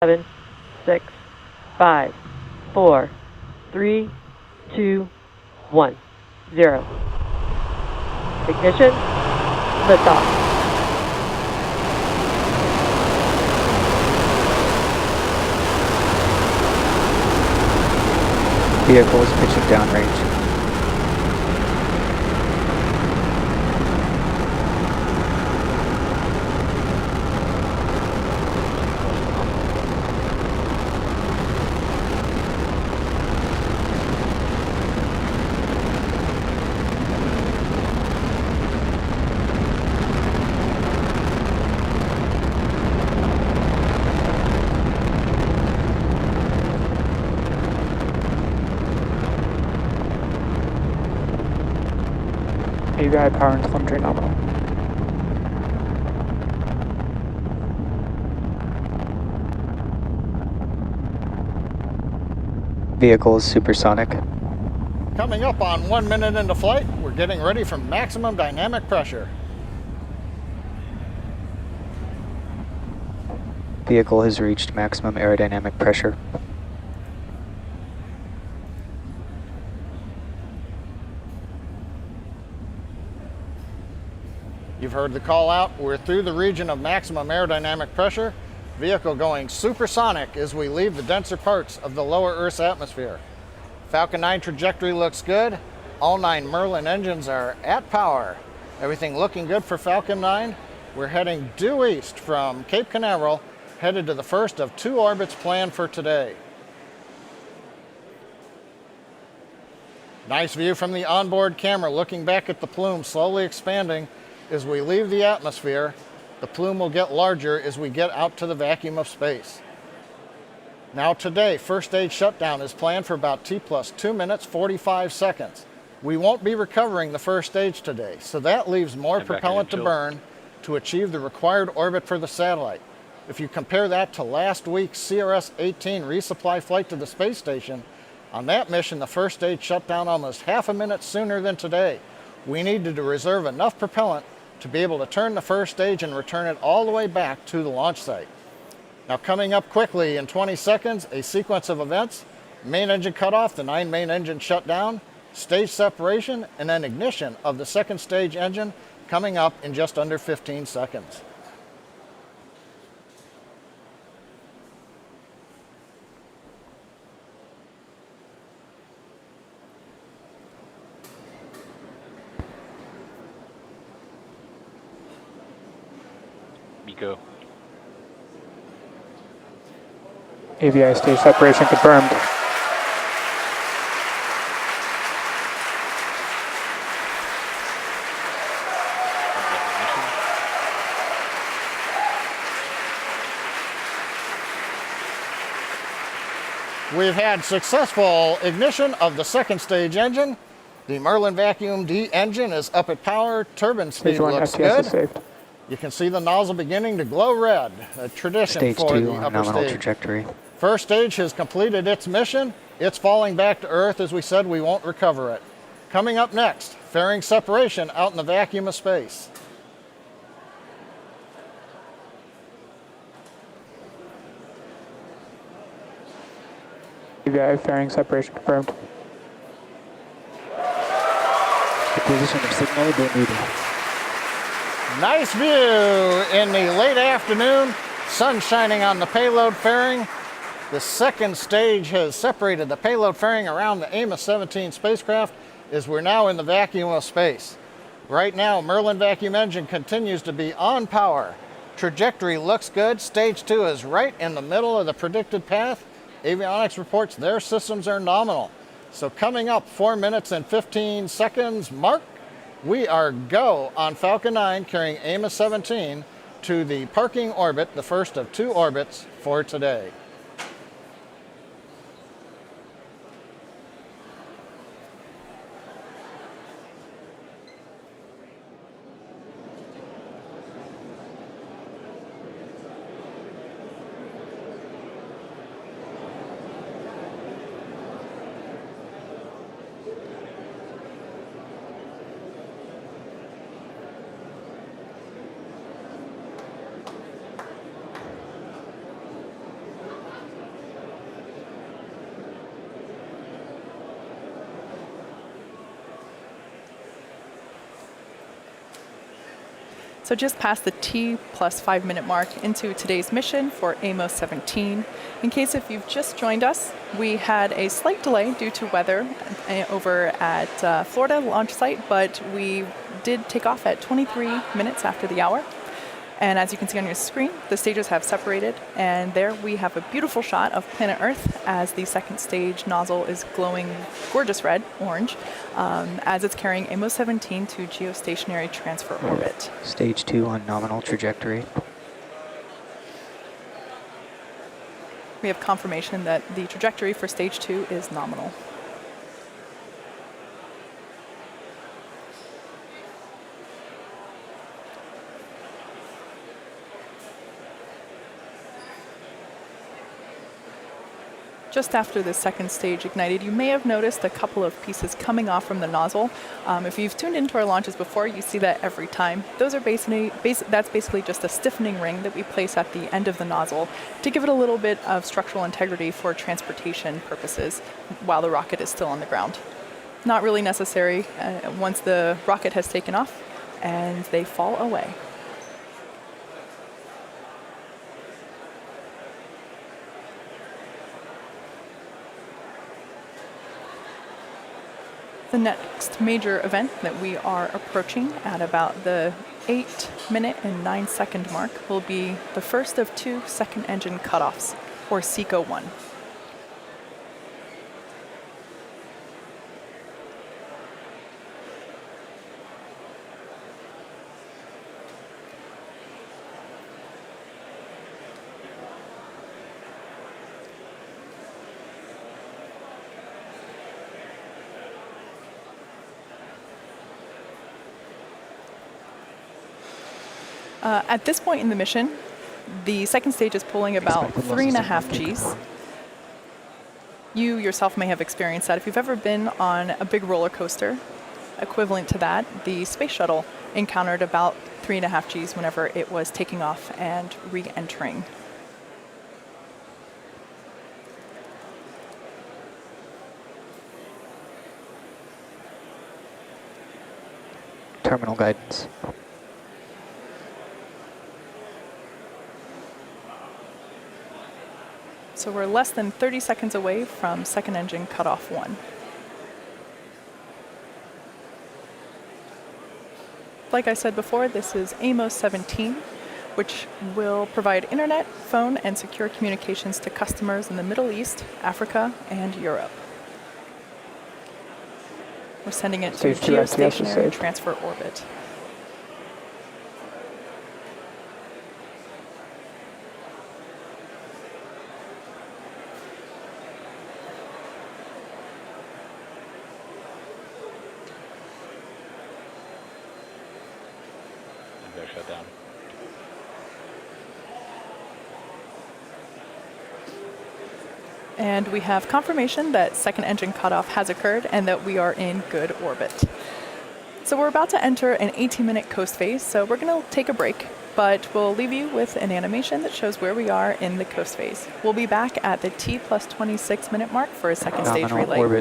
7, 6, 5, 4, 3, 2, 1, 0. Ignition, liftoff. Vehicle is pitching downrange. AVI power and telemetry nominal. Vehicle is supersonic. Coming up on 1 minute into flight, we're getting ready for maximum dynamic pressure. Vehicle has reached maximum aerodynamic pressure. You've heard the call out. We're through the region of maximum aerodynamic pressure. Vehicle going supersonic as we leave the denser parts of the lower Earth's atmosphere. Falcon 9 trajectory looks good. All 9 Merlin engines are at power. Everything looking good for Falcon 9. We're heading due east from Cape Canaveral, headed to the first of 2 orbits planned for today. Nice view from the onboard camera looking back at the plume slowly expanding. As we leave the atmosphere, the plume will get larger as we get out to the vacuum of space. Now today, first stage shutdown is planned for about T plus 2 minutes, 45 seconds. We won't be recovering the first stage today, so that leaves more propellant to burn to achieve the required orbit for the satellite. If you compare that to last week's CRS-18 resupply flight to the space station, on that mission, the first stage shut down almost half a minute sooner than today. We needed to reserve enough propellant to be able to turn the first stage and return it all the way back to the launch site. Now coming up quickly in 20 seconds, a sequence of events: main engine cutoff, the 9 main engines shut down, stage separation, and then ignition of the second stage engine coming up in just under 15 seconds. Go. AVI stage separation confirmed. We've had successful ignition of the second stage engine. The Merlin Vacuum D engine is up at power. Turbine speed looks good. Saved. You can see the nozzle beginning to glow red, a tradition Stage for 2 the on upper nominal stage. trajectory. First stage has completed its mission. It's falling back to Earth. As we said, we won't recover it. Coming up next, fairing separation out in the vacuum of space. AVI fairing separation confirmed. Acquisition of signal Bermuda. Nice view in the late afternoon, sun shining on the payload fairing. The second stage has separated the payload fairing around the Amos 17 spacecraft as we're now in the vacuum of space. Right now, Merlin vacuum engine continues to be on power. Trajectory looks good. Stage 2 is right in the middle of the predicted path. Avionics reports their systems are nominal. So coming up 4 minutes and 15 seconds mark, we are go on Falcon 9 carrying Amos 17 to the parking orbit, the first of 2 orbits for today. So just past the T plus 5 minute mark into today's mission for AMOS 17. In case if you've just joined us, we had a slight delay due to weather over at Florida launch site, but we did take off at 23 minutes after the hour. And as you can see on your screen, the stages have separated, and there we have a beautiful shot of planet Earth as the second stage nozzle is glowing gorgeous red, orange, as it's carrying AMOS 17 to geostationary transfer orbit. Stage 2 on nominal trajectory. We have confirmation that the trajectory for stage 2 is nominal. Just after the second stage ignited, you may have noticed a couple of pieces coming off from the nozzle. If you've tuned into our launches before, you see that every time. Those are that's basically just a stiffening ring that we place at the end of the nozzle to give it a little bit of structural integrity for transportation purposes while the rocket is still on the ground. Not really necessary once the rocket has taken off and they fall away. The next major event that we are approaching at about the 8-minute and 9-second mark will be the first of 2 second engine cutoffs, or SECO 1. At this point in the mission, the second stage is pulling about 3.5 Gs. You yourself may have experienced that. If you've ever been on a big roller coaster, equivalent to that, the space shuttle encountered about 3.5 Gs whenever it was taking off and re-entering. Terminal guidance. So we're less than 30 seconds away from second engine cutoff 1. Like I said before, this is AMOS 17, which will provide internet, phone, and secure communications to customers in the Middle East, Africa, and Europe. We're sending it to Stage 2 STS is geostationary safe. transfer orbit. They're shut down. And we have confirmation that second engine cutoff has occurred and that we are in good orbit. So we're about to enter an 18-minute coast phase, so we're going to take a break, but we'll leave you with an animation that shows where we are in the coast phase. We'll be back at the T plus 26 minute mark for a second stage Nominal relay. orbit.